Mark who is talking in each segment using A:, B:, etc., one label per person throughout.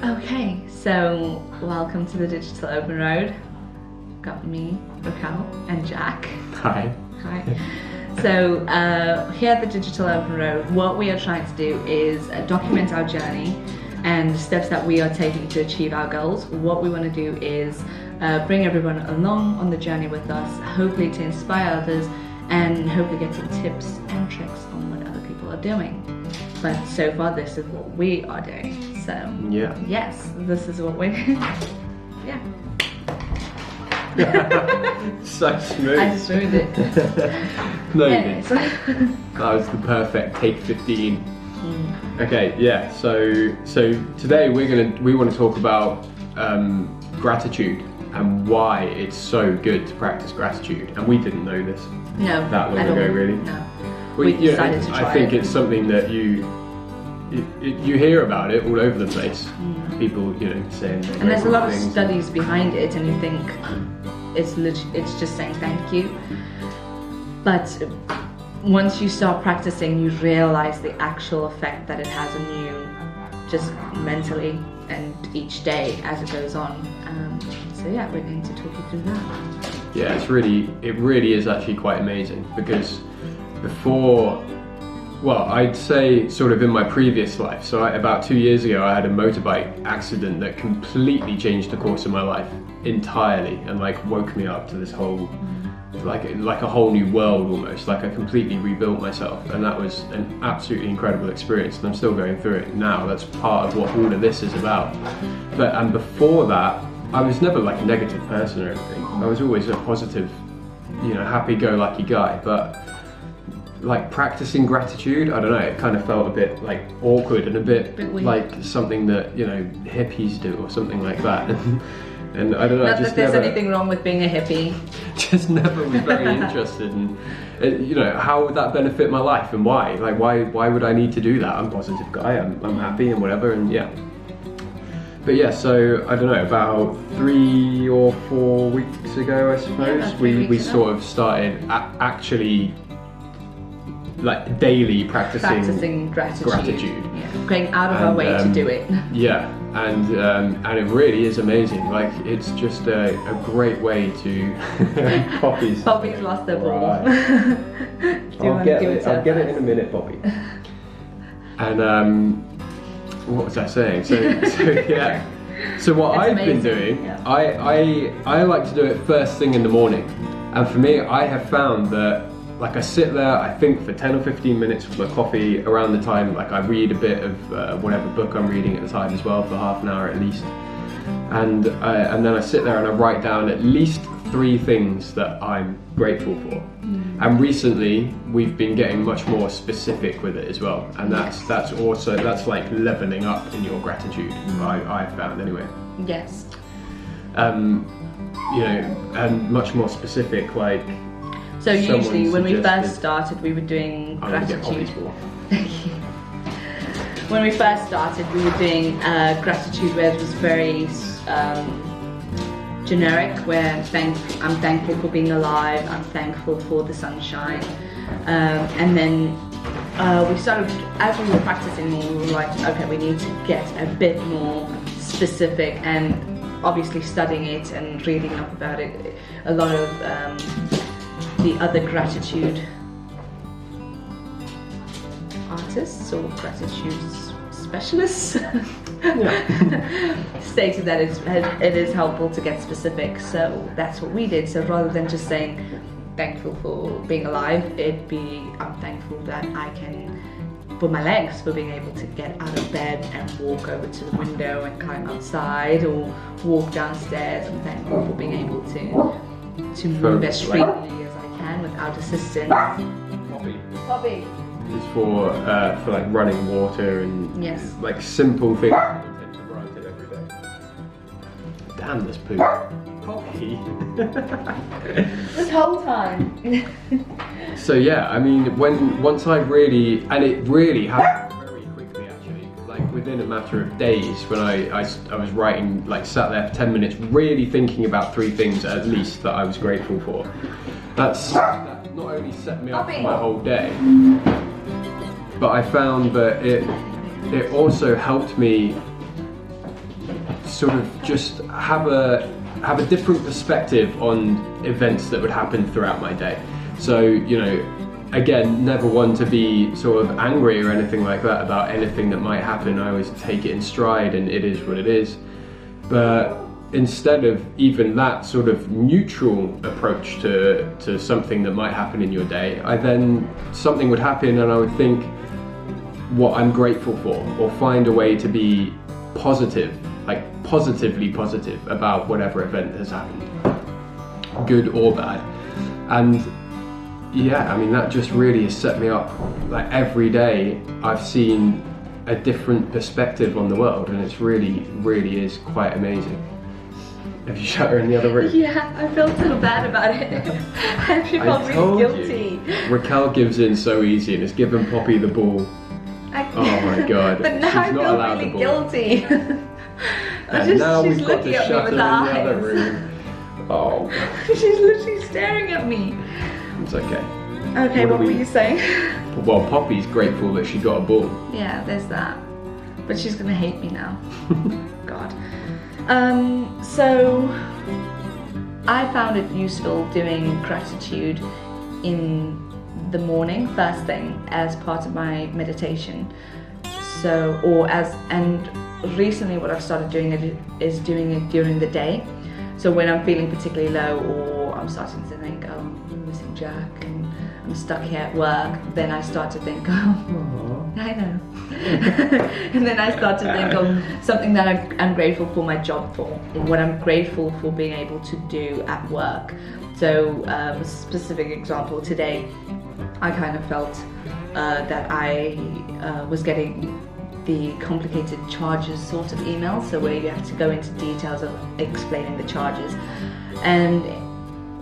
A: Okay, so welcome to the Digital Open Road. Got me, Raquel, and Jack.
B: Hi.
A: Hi. So here at the Digital Open Road, what we are trying to do is document our journey and the steps that we are taking to achieve our goals. What we want to do is bring everyone along on the journey with us, hopefully to inspire others and hopefully get some tips and tricks on what other people are doing. But so far this is what we are doing. So
B: Yeah.
A: yes, this is what we're yeah.
B: So smooth.
A: I just ruined it.
B: No, you
A: Anyways.
B: didn't. That was the perfect take 15. Okay, yeah. So today we want to talk about gratitude and why it's so good to practice gratitude. And we didn't know this
A: No.
B: that long
A: at all.
B: ago, really.
A: No.
B: Well,
A: We decided to try
B: I think
A: it.
B: it's something that you hear about it all over the place. People, saying.
A: And there's a lot of
B: things.
A: studies behind it, and you think it's just saying thank you. But once you start practicing, you realize the actual effect that it has on you, just mentally and each day as it goes on. So yeah, we're going to talk you through that.
B: Yeah, it really is actually quite amazing because before, well, I'd say sort of in my previous life, so about 2 years ago I had a motorbike accident that completely changed the course of my life entirely and like woke me up to this whole, like a whole new world almost, like I completely rebuilt myself, and that was an absolutely incredible experience, and I'm still going through it now. That's part of what all of this is about. And before that, I was never like a negative person or anything. I was always a positive, happy-go-lucky guy, but like practicing gratitude, I don't know, it kind of felt a bit like awkward and a bit
A: weird.
B: like something that, hippies do or something like that. And I don't know,
A: Not
B: I just
A: that there's
B: never,
A: anything wrong with being a hippie.
B: just never was very interested in, how would that benefit my life and why? Like, why would I need to do that? I'm a positive guy, I'm happy and whatever, and yeah. But yeah, so I don't know, about 3 or 4 weeks ago, I suppose,
A: about 3
B: we
A: weeks ago.
B: sort of started actually like daily practicing
A: gratitude. Yeah. Going out of our way to do it.
B: Yeah, and it really is amazing. Like, it's just a great way to Poppy's
A: Lost their ball.
B: Right.
A: Do you want to give it to
B: I'll
A: her
B: get it in
A: first?
B: a minute, Poppy. And what was I saying? So yeah. So what
A: It's
B: I've been
A: amazing,
B: doing,
A: yeah.
B: I like to do it first thing in the morning, and for me, I have found that like I sit there, I think for 10 or 15 minutes with my coffee around the time, like I read a bit of whatever book I'm reading at the time as well for half an hour at least, and then I sit there and I write down at least 3 things that I'm grateful for. And recently we've been getting much more specific with it as well, and that's like leveling up in your gratitude. I've found anyway.
A: Yes.
B: And much more specific, like.
A: So usually when we
B: suggested-
A: first started, we were doing
B: I'm gonna get
A: gratitude.
B: Poppy's ball.
A: Thank you. When we first started, we were doing gratitude where it was very generic, where I'm thankful for being alive, I'm thankful for the sunshine. And then we started, as we were practicing more, we were like, okay, we need to get a bit more specific, and obviously studying it and reading up about it. A lot of the other gratitude artists or gratitude specialists stated that it is helpful to get specific, so that's what we did. So rather than just saying thankful for being alive, it'd be I'm thankful that I can, for my legs, for being able to get out of bed and walk over to the window and climb outside or walk downstairs. I'm thankful for being able to move as freely as I can without assistance. Poppy.
B: It's for like running water and
A: Yes.
B: like simple things that we take for granted every day. Damn this poop. Poppy.
A: This whole time.
B: So yeah, I mean, once I really, and it really happened very quickly actually, like within a matter of days, when I was writing, like sat there for 10 minutes really thinking about 3 things at least that I was grateful for. That not only set me up for my whole day, but I found that it also helped me sort of just have a different perspective on events that would happen throughout my day. So, you know, again, never one to be sort of angry or anything like that about anything that might happen. I always take it in stride and it is what it is. But instead of even that sort of neutral approach to something that might happen in your day, something would happen and I would think what I'm grateful for, or find a way to be positive, like positively positive about whatever event has happened, good or bad. And yeah, I mean, that just really has set me up. Like every day I've seen a different perspective on the world, and it's really is quite amazing. Have you shut her in the other room?
A: Yeah, I felt so bad about it. I actually felt really guilty.
B: Raquel gives in so easy and has given Poppy the ball. Oh my god.
A: But now I feel really guilty.
B: And now we've got to shut her in the other room. Oh.
A: She's literally staring at me.
B: It's okay.
A: Okay, what were you saying?
B: Well, Poppy's grateful that she got a ball.
A: Yeah, there's that. But she's gonna hate me now. God. So I found it useful doing gratitude in the morning, first thing, as part of my meditation. And recently what I've started doing is doing it during the day. So when I'm feeling particularly low, or I'm starting to think, oh, I'm missing Jack and I'm stuck here at work, then I start to think, oh, I know. And then I start to think of something that I'm grateful for my job for, or what I'm grateful for being able to do at work. So a specific example today, I kind of felt that I was getting the complicated charges sort of email, so where you have to go into details of explaining the charges. And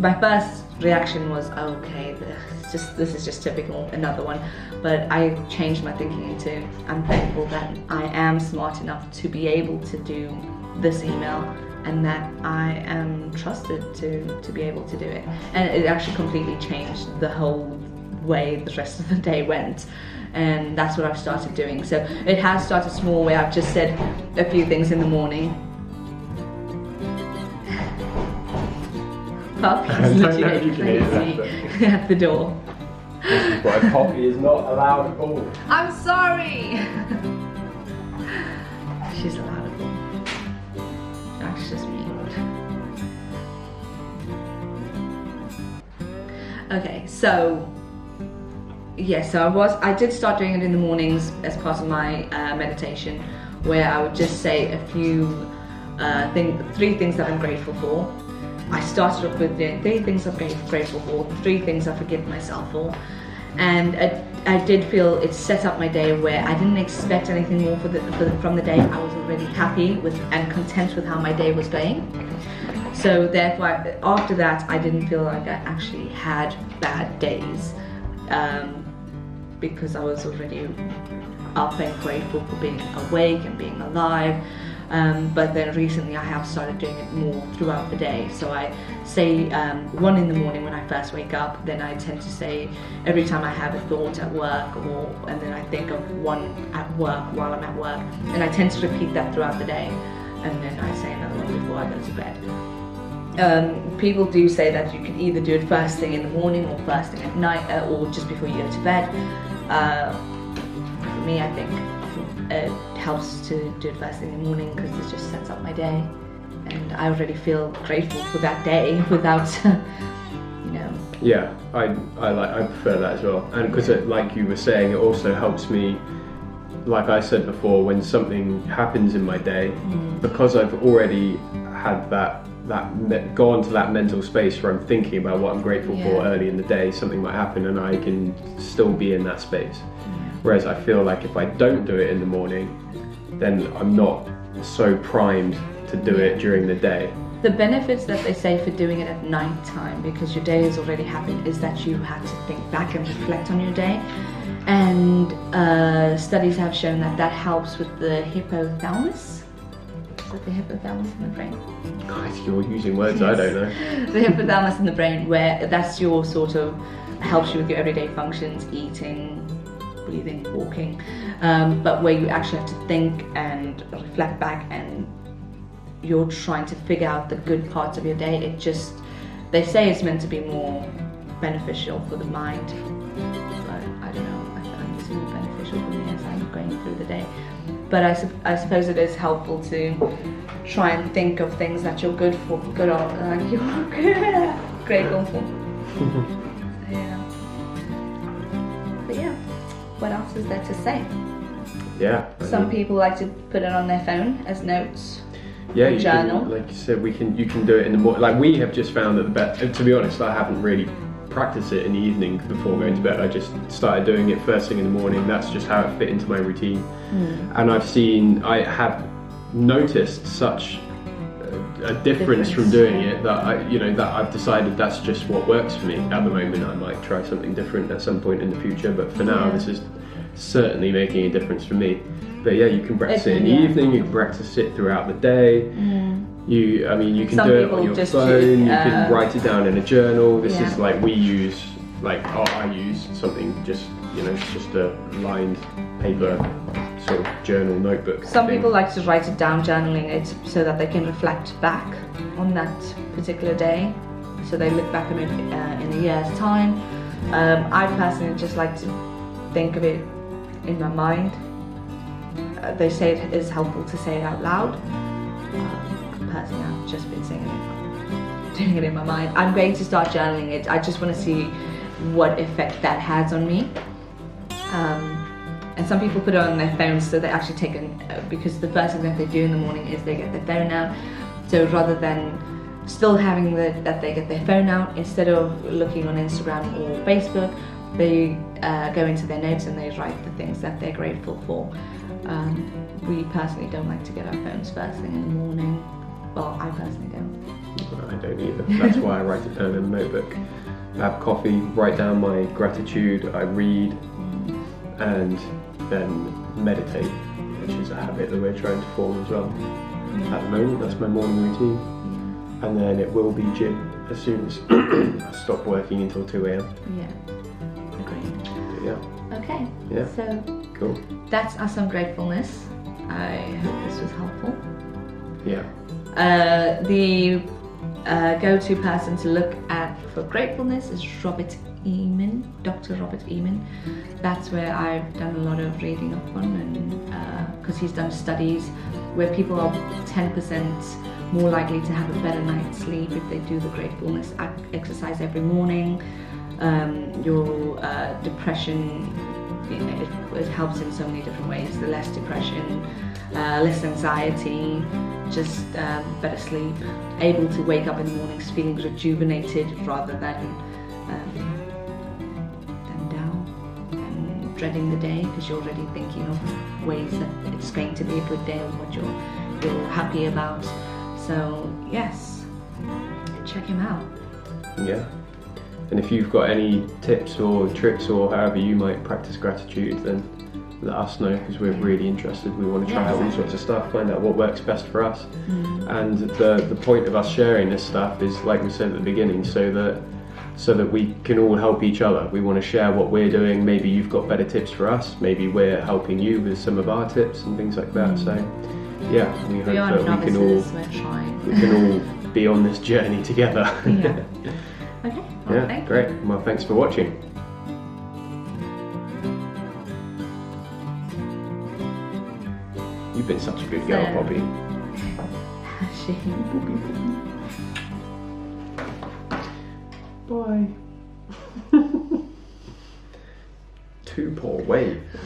A: my first reaction was, okay, this is just typical, another one. But I changed my thinking into, I'm thankful that I am smart enough to be able to do this email, and that I am trusted to be able to do it. And it actually completely changed the whole way the rest of the day went. And that's what I've started doing. So it has started small, where I've just said a few things in the morning. Poppy's literally crazy at the door.
B: This is why Poppy is not allowed a ball.
A: I'm sorry! She's allowed a ball. That's just me. Okay, so yeah, so I did start doing it in the mornings as part of my meditation, where I would just say a few three things that I'm grateful for. I started off with doing 3 things I'm grateful for, 3 things I forgive myself for, and I did feel it set up my day where I didn't expect anything more from the day. I was already happy with and content with how my day was going. So therefore, after that, I didn't feel like I actually had bad days. Because I was already up and grateful for being awake and being alive. But then recently I have started doing it more throughout the day. So I say 1 in the morning when I first wake up, then I tend to say every time I have a thought at work, and then I think of one at work while I'm at work. And I tend to repeat that throughout the day. And then I say another one before I go to bed. People do say that you can either do it first thing in the morning or first thing at night, or just before you go to bed. For me, I think it helps to do it first thing in the morning because it just sets up my day, and I already feel grateful for that day without,
B: Yeah, I prefer that as well, and because like you were saying, it also helps me. Like I said before, when something happens in my day, because I've already had gone to that mental space where I'm thinking about what I'm grateful for early in the day, something might happen and I can still be in that space. Whereas I feel like if I don't do it in the morning, then I'm not so primed to do it during the day.
A: The benefits that they say for doing it at night time, because your day has already happened, is that you have to think back and reflect on your day. And studies have shown that helps with the hypothalamus. Is it the hypothalamus in the brain?
B: God, you're using words I don't know.
A: The hypothalamus in the brain, where that's your sort of, helps you with your everyday functions, eating, breathing, walking, but where you actually have to think and reflect back and you're trying to figure out the good parts of your day. It just, they say it's meant to be more beneficial for the mind, but I don't know, I find it's more beneficial for me as I'm going through the day. But I suppose it is helpful to try and think of things that you're good on, like you're grateful for. Yeah. But yeah, what else is there to say?
B: Yeah.
A: Some people like to put it on their phone as notes.
B: Yeah, you
A: journal.
B: can, like you said, you can do it in the morning. Like we have just found that the best. To be honest, I haven't really practiced it in the evening before going to bed. I just started doing it first thing in the morning. That's just how it fit into my routine. And I have noticed such a difference from doing it that I've decided that's just what works for me at the moment. I might try something different at some point in the future, but for now, this is certainly making a difference for me. But yeah, you can practice it in the evening. You can practice it throughout the day. You can
A: Some
B: do it
A: people
B: on your
A: just
B: phone. You can write it down in a journal. This
A: Yeah.
B: is like I use something just a lined paper sort of journal notebook.
A: Some
B: thing.
A: people like to write it down, journaling it, so that they can reflect back on that particular day. So they look back on it in a year's time. I personally just like to think of it in my mind. They say it is helpful to say it out loud. Personally, I've just been doing it in my mind. I'm going to start journaling it. I just want to see what effect that has on me. And some people put it on their phones, so they actually take because the first thing that they do in the morning is they get their phone out. So rather than still having that they get their phone out, instead of looking on Instagram or Facebook, they go into their notes and they write the things that they're grateful for. We personally don't like to get our phones first thing in the morning. Well, I personally don't.
B: I don't either. That's why I write it down in a notebook. I have coffee, write down my gratitude, I read, and then meditate, which is a habit that we're trying to form as well. At the moment, that's my morning routine. And then it will be gym as soon as I stop working until 2 a.m.
A: Yeah, agreed.
B: Yeah.
A: Okay,
B: Yeah.
A: so
B: Cool.
A: that's us on gratefulness. I hope this was helpful.
B: Yeah.
A: The go-to person to look at for gratefulness is Robert Eamon, Dr. Robert Eamon. That's where I've done a lot of reading up on, and because he's done studies where people are 10% more likely to have a better night's sleep if they do the gratefulness exercise every morning. Your depression, it helps in so many different ways. The less depression, less anxiety, just better sleep, able to wake up in the mornings feeling rejuvenated rather than down and dreading the day, because you're already thinking of ways that it's going to be a good day or what you're happy about. So yes, check him out.
B: Yeah. And if you've got any tips or tricks or however you might practice gratitude, then let us know, because we're really interested. We want to try out all sorts of stuff, find out what works best for us. And the point of us sharing this stuff is, like we said at the beginning, so that we can all help each other. We want to share what we're doing. Maybe you've got better tips for us. Maybe we're helping you with some of our tips and things like that. So yeah, we hope that we can all be on this journey together.
A: Yeah. Okay. Well,
B: Yeah, great. Well, thanks for watching. You've been such a good girl, Poppy. Bye. Too poor way.